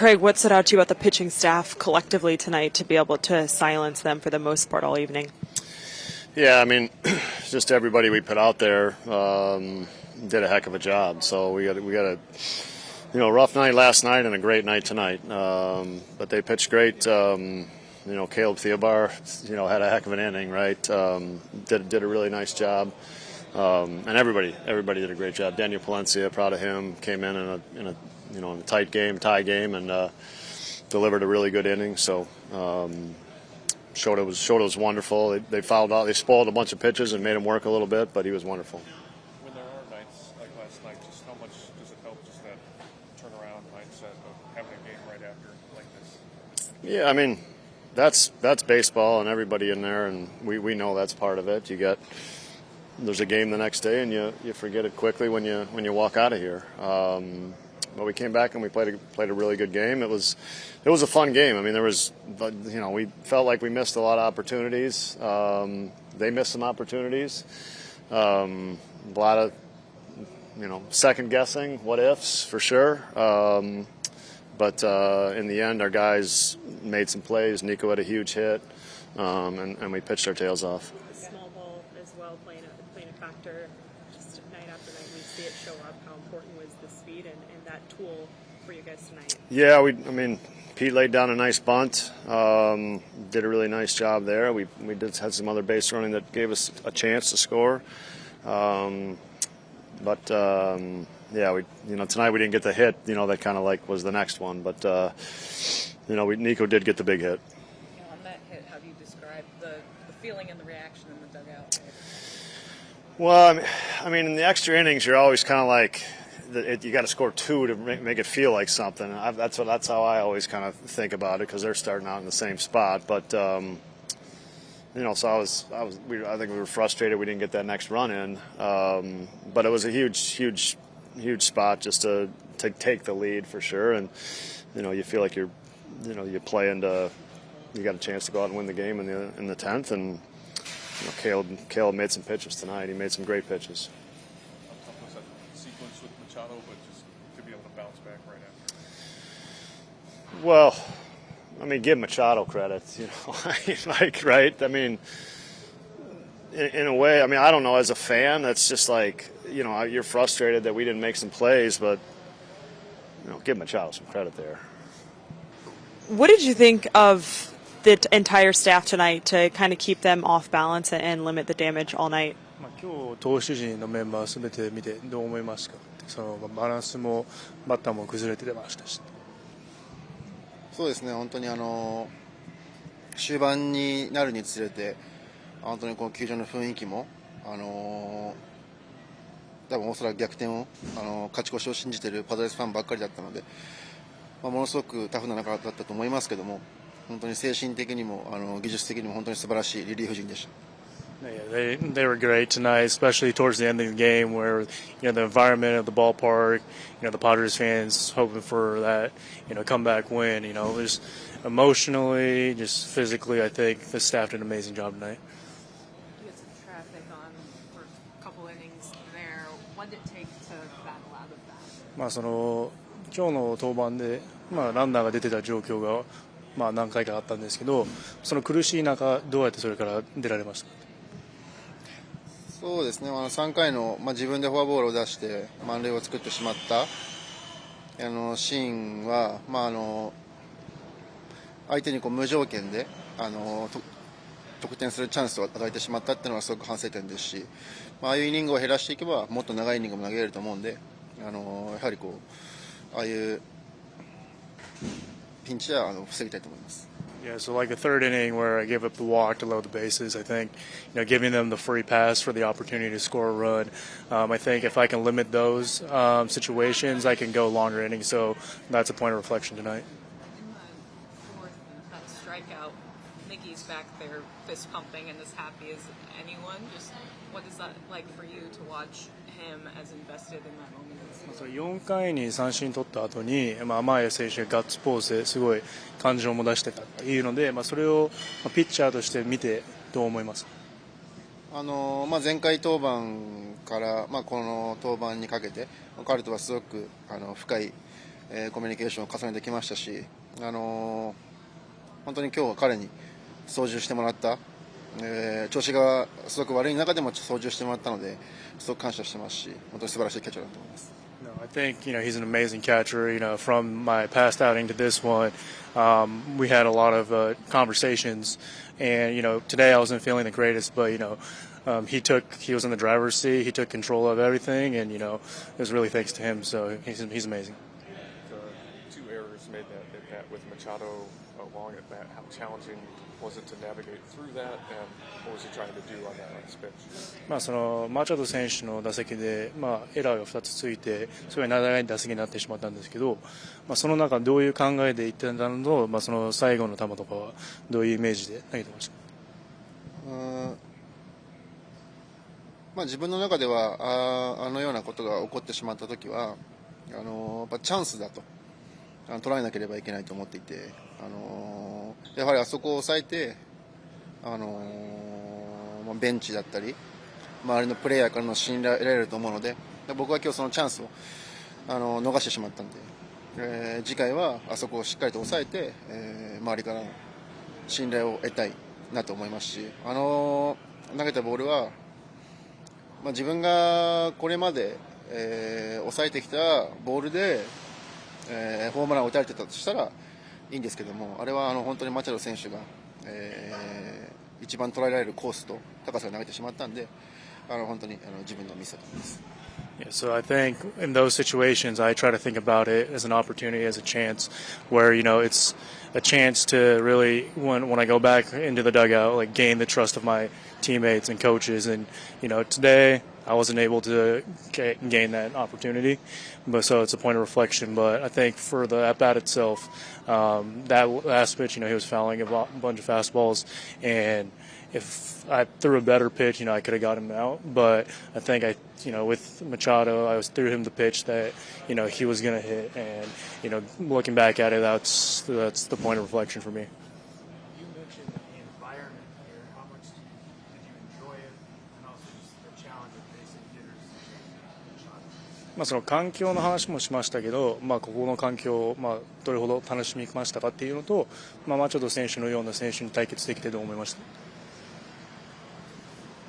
Craig, what stood out to you about the pitching staff collectively tonight to be able to silence them for the most part all evening? Yeah, I mean, just everybody we put out there did a heck of a job. So we got a rough night last night and a great night tonight. But they pitched great. Caleb Thielbar, had a heck of an inning, right? Did a really nice job. And everybody did a great job. Daniel Palencia, proud of him, came in a tight game, tie game, and delivered a really good inning. So Shota was wonderful. They fouled out, they spoiled a bunch of pitches and made him work a little bit, but he was wonderful. When there are nights like last night, just how much does it help just that turnaround mindset of having a game right after like this? Yeah, I mean, that's baseball and everybody in there, and we know that's part of it. There's a game the next day, and you forget it quickly when you walk out of here. But we came back and we played a really good game. It was a fun game. I mean, we felt like we missed a lot of opportunities. They missed some opportunities. A lot of second guessing, what ifs for sure. But in the end, our guys made some plays. Nico had a huge hit, and we pitched our tails off. Small ball as well playing a factor. Just night after night, we see it show up. How important was the speed and that tool for you guys tonight? Yeah, Pete laid down a nice bunt. Did a really nice job there. We had some other base running that gave us a chance to score. Tonight we didn't get the hit. That kind of was the next one. But Nico did get the big hit. On that hit, how do you describe the feeling and the reaction in the dugout? Well, I mean, in the extra innings, you're always kind of like, you got to score two to make it feel like something. That's how I always kind of think about it, because they're starting out in the same spot. But so I think we were frustrated we didn't get that next run in. But it was a huge spot just to take the lead for sure. And you feel like you play into, you got a chance to go out and win the game in the 10th. And Caleb made some pitches tonight. He made some great pitches. How tough was that sequence with Machado, but just to be able to bounce back right after? Well, I mean, give Machado credit, right? I mean, in a way, I mean, I don't know, as a fan, that's just like, you're frustrated that we didn't make some plays, but, give Machado some credit there. What did you think of the entire staff tonight to kind of keep them off balance and limit the damage all night? 今日投手陣のメンバーすべて見てどう思いますか？バランスもバッターも崩れてましたし。そうですね、本当に終盤になるにつれて本当にこの球場の雰囲気も多分おそらく逆転を勝ち越しを信じているパドレスファンばっかりだったので、ものすごくタフな中だったと思いますけども、本当に精神的にも技術的にも本当に素晴らしいリリーフ陣でした。Yeah, they were great tonight, especially towards the end of the game, where the environment of the ballpark, the Padres fans hoping for that comeback win. Just emotionally, just physically, I think the staff did an amazing job tonight. You had some traffic on for a couple innings there. What did it take to battle out of that? 今日の登板でランナーが出てた状況が何回かあったんですけど、その苦しい中どうやってそれから出られましたか？そうですね、3回の、自分でフォアボールを出して満塁を作ってしまったシーンは、相手に無条件で得点するチャンスを与えてしまったっていうのはすごく反省点ですし、ああいうイニングを減らしていけばもっと長いイニングも投げれると思うんで、やはりああいうピンチは防ぎたいと思います。Yeah, so like the third inning where I gave up the walk to load the bases, I think, giving them the free pass for the opportunity to score a run. I think if I can limit those situations, I can go longer innings. So that's a point of reflection tonight. In the fourth, that strikeout, Mickey's back there fist pumping and as happy as anyone. Just what is that like for you to watch him as invested in that moment? 4回に三振取った後に甘谷選手がガッツポーズですごい感情も出してたというので、それをピッチャーとして見てどう思いますか？前回登板から、この登板にかけて彼とはすごく深いコミュニケーションを重ねてきましたし、本当に今日は彼に操縦してもらった、調子がすごく悪い中でも操縦してもらったのですごく感謝してますし、本当に素晴らしいキャッチャーだと思います。No, I think he's an amazing catcher. From my past outing to this one, we had a lot of conversations, and today I wasn't feeling the greatest, but he was in the driver's seat. He took control of everything, and it was really thanks to him. So he's amazing. The 2 errors made that at bat with Machado long at bat. How challenging was it to navigate through that, and what was he trying to do on that last pitch? そのマチャド選手の打席で、エラーが2つついてすごい長い打席になってしまったんですけど、その中どういう考えでいってたのと、その最後の球とかはどういうイメージで投げてましたか？自分の中ではあのようなことが起こってしまったときはやっぱチャンスだと捉えなければいけないと思っていて、やはりあそこを抑えて、ベンチだったり周りのプレイヤーからの信頼を得られると思うので、僕は今日そのチャンスを逃してしまったので、次回はあそこをしっかりと抑えて、周りからの信頼を得たいなと思いますし、投げたボールは、自分がこれまで、抑えてきたボールで、ホームランを打たれてたとしたらいいんですけども、あれは本当にマチャド選手が、一番捉えられるコースと高さを投げてしまったんで、本当に自分のミスだと思います。Yeah, so I think in those situations, I try to think about it as an opportunity, as a chance, where it's a chance to really, when I go back into the dugout, like gain the trust of my teammates and coaches. And today I wasn't able to gain that opportunity, but so it's a point of reflection. But I think for the at bat itself, that last pitch, he was fouling a bunch of fastballs, and if I threw a better pitch, I could have got him out. But I think with Machado, I threw him the pitch that, he was going to hit. And, looking back at it, that's the point of reflection for me. You mentioned the environment here. How much did you enjoy it? And also just the challenge of facing hitters. その環境の話もしましたけど、ここの環境を、どれほど楽しみましたかっていうのと、マチャド選手のような選手に対決できてどう思いました？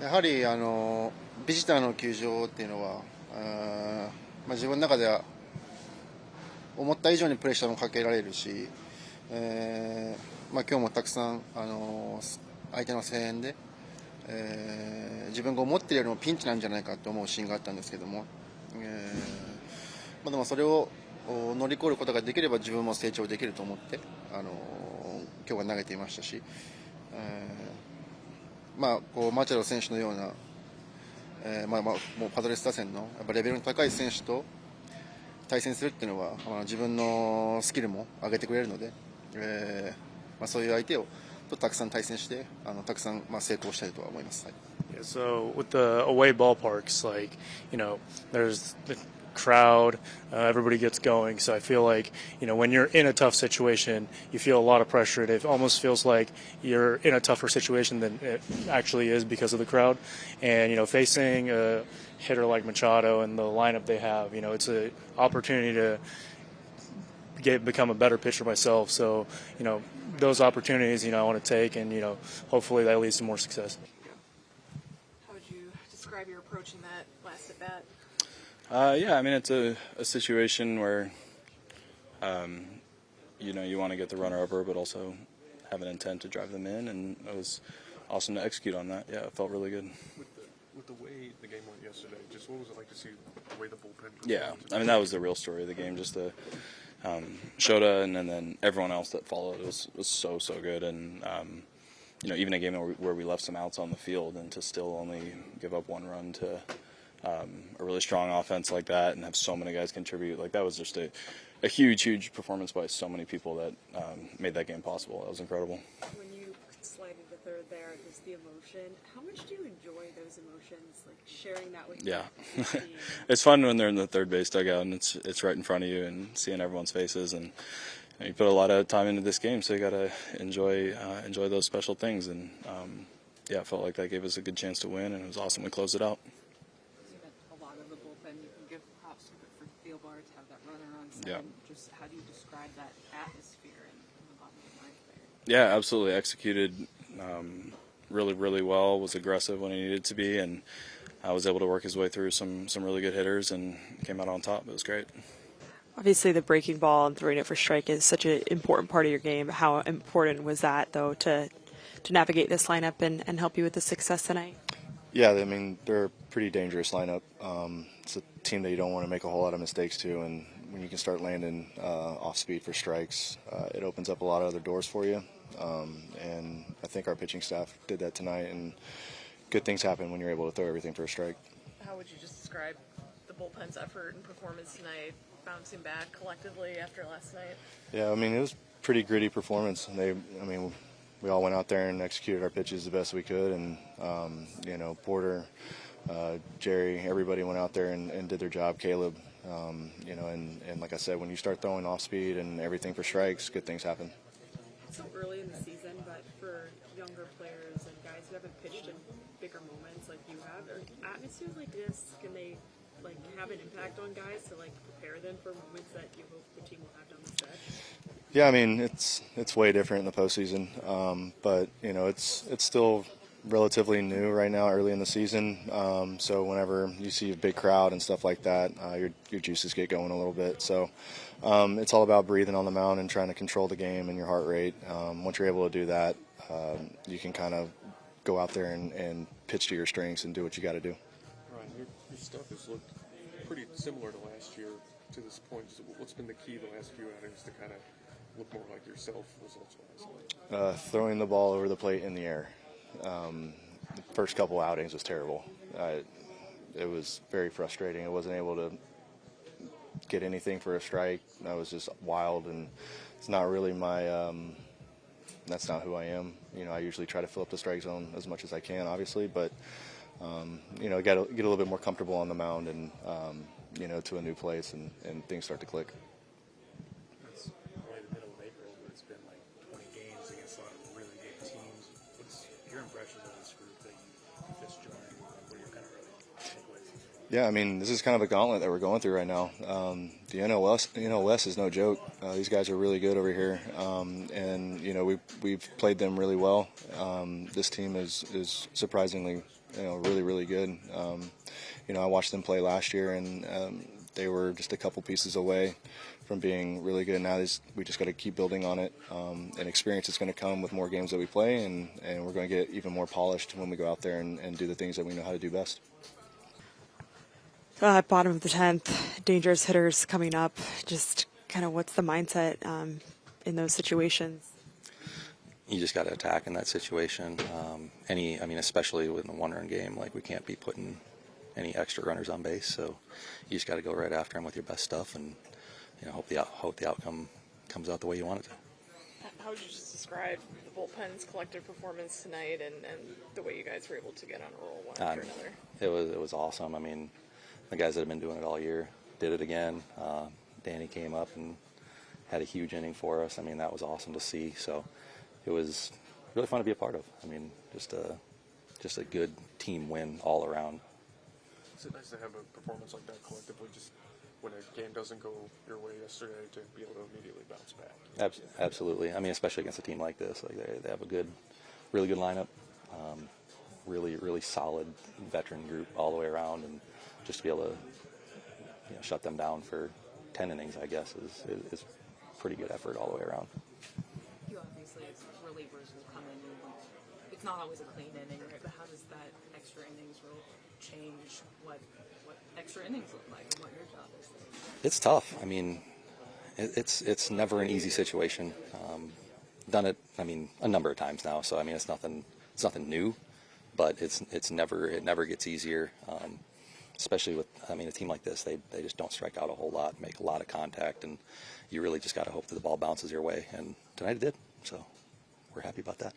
やはりビジターの球場っていうのは自分の中では思った以上にプレッシャーもかけられるし、今日もたくさん相手の声援で、自分が思っているよりもピンチなんじゃないかと思うシーンがあったんですけども、でもそれを乗り越えることができれば自分も成長できると思って今日は投げていましたし、マチャド選手のような、もうパドレス打線のやっぱレベルの高い選手と対戦するっていうのは、自分のスキルも上げてくれるので、そういう相手をとたくさん対戦してたくさん成功したいとは思います。はい。Yeah, so with the away ballparks, there's the crowd, everybody gets going. So I feel like, when you're in a tough situation, you feel a lot of pressure. It almost feels like you're in a tougher situation than it actually is because of the crowd. And, facing a hitter like Machado and the lineup they have, it's an opportunity to become a better pitcher myself. So, those opportunities, I want to take, and, hopefully that leads to more success. How would you describe your approach in that last at bat? It's a situation where, you want to get the runner over, but also have an intent to drive them in, and it was awesome to execute on that. Yeah, it felt really good. With the way the game went yesterday, just what was it like to see the way the bullpen? Yeah, that was the real story of the game. Just the Shota and then everyone else that followed was so good, and even a game where we left some outs on the field, and to still only give up one run to a really strong offense like that, and have so many guys contribute, that was just a huge performance by so many people that made that game possible. That was incredible. When you slided to third there, it was the emotion. How much do you enjoy those emotions, sharing that with your team? It's fun when they're in the third base dugout and it's right in front of you and seeing everyone's faces, and you put a lot of time into this game, so you got to enjoy those special things, and it felt like that gave us a good chance to win, and it was awesome we closed it out. A lot of the bullpen, you can give props to it for Thielbar to have that runner on side. Yeah. Just atmosphere in the bottom of the ninth there. Yeah, absolutely. Executed really, really well. Was aggressive when he needed to be, and I was able to work his way through some really good hitters and came out on top. It was great. Obviously, the breaking ball and throwing it for strike is such an important part of your game. How important was that, though, to navigate this lineup and help you with the success tonight? Yeah, I mean, they're a pretty dangerous lineup. It's a team that you don't want to make a whole lot of mistakes to, and when you can start landing off speed for strikes, it opens up a lot of other doors for you. And I think our pitching staff did that tonight, and good things happen when you're able to throw everything for a strike. How would you just describe the bullpen's effort and performance tonight, bouncing back collectively after last night? Yeah, I mean, it was a pretty gritty performance. We all went out there and executed our pitches the best we could, and Porter, Jerry, everybody went out there and did their job. Caleb, and like I said, when you start throwing off speed and everything for strikes, good things happen. It's so early in the season, but for younger players and guys who haven't pitched in bigger moments like you have, or atmospheres like this, can they have an impact on guys to prepare them for moments that you hope the team will have down the stretch? Yeah, I mean, it's way different in the postseason, but it's still relatively new right now, early in the season. So whenever you see a big crowd and stuff like that, your juices get going a little bit. So it's all about breathing on the mound and trying to control the game and your heart rate. Once you're able to do that, you can kind of go out there and pitch to your strengths and do what you got to do. Ryan, your stuff has looked pretty similar to last year to this point. What's been the key the last few outings to kind of look more like yourself results-wise? Throwing the ball over the plate in the air. The first couple outings was terrible. It was very frustrating. I wasn't able to get anything for a strike. I was just wild, and it's not really that's not who I am. I usually try to fill up the strike zone as much as I can, obviously, but get a little bit more comfortable on the mound and to a new place, and things start to click. It's only the middle of April, but it's been 20 games against a lot of really good teams. What's your impressions of this group that you just joined? What are your kind of early takeaways? Yeah, I mean, this is kind of a gauntlet that we're going through right now. The NL West is no joke. These guys are really good over here, and we've played them really well. This team is surprisingly, really, really good. I watched them play last year, and they were just a couple pieces away from being really good. Now we just got to keep building on it, and experience is going to come with more games that we play, and we're going to get even more polished when we go out there and do the things that we know how to do best. Bottom of the 10th, dangerous hitters coming up. Just kind of what's the mindset in those situations? You just got to attack in that situation. Especially with a one-run game, we can't be putting any extra runners on base. So you just got to go right after them with your best stuff, and hope the outcome comes out the way you want it to. How would you just describe the bullpen's collective performance tonight and the way you guys were able to get on a roll one after another? It was awesome. I mean, the guys that have been doing it all year did it again. Danny came up and had a huge inning for us. I mean, that was awesome to see. So it was really fun to be a part of. I mean, just a good team win all around. Is it nice to have a performance like that collectively, just when a game doesn't go your way yesterday, to be able to immediately bounce back? Absolutely. I mean, especially against a team like this. They have a really good lineup, really, really solid veteran group all the way around, and just to be able to shut them down for 10 innings, I guess, is pretty good effort all the way around. You obviously, as relievers, will come in and it's not always a clean inning, right? But how does that extra innings really change what extra innings look like and what your job is? It's tough. I mean, it's never an easy situation. Done it, a number of times now. So it's nothing new, but it never gets easier. Especially with a team like this, they just don't strike out a whole lot, make a lot of contact, and you really just got to hope that the ball bounces your way. And tonight it did. So we're happy about that.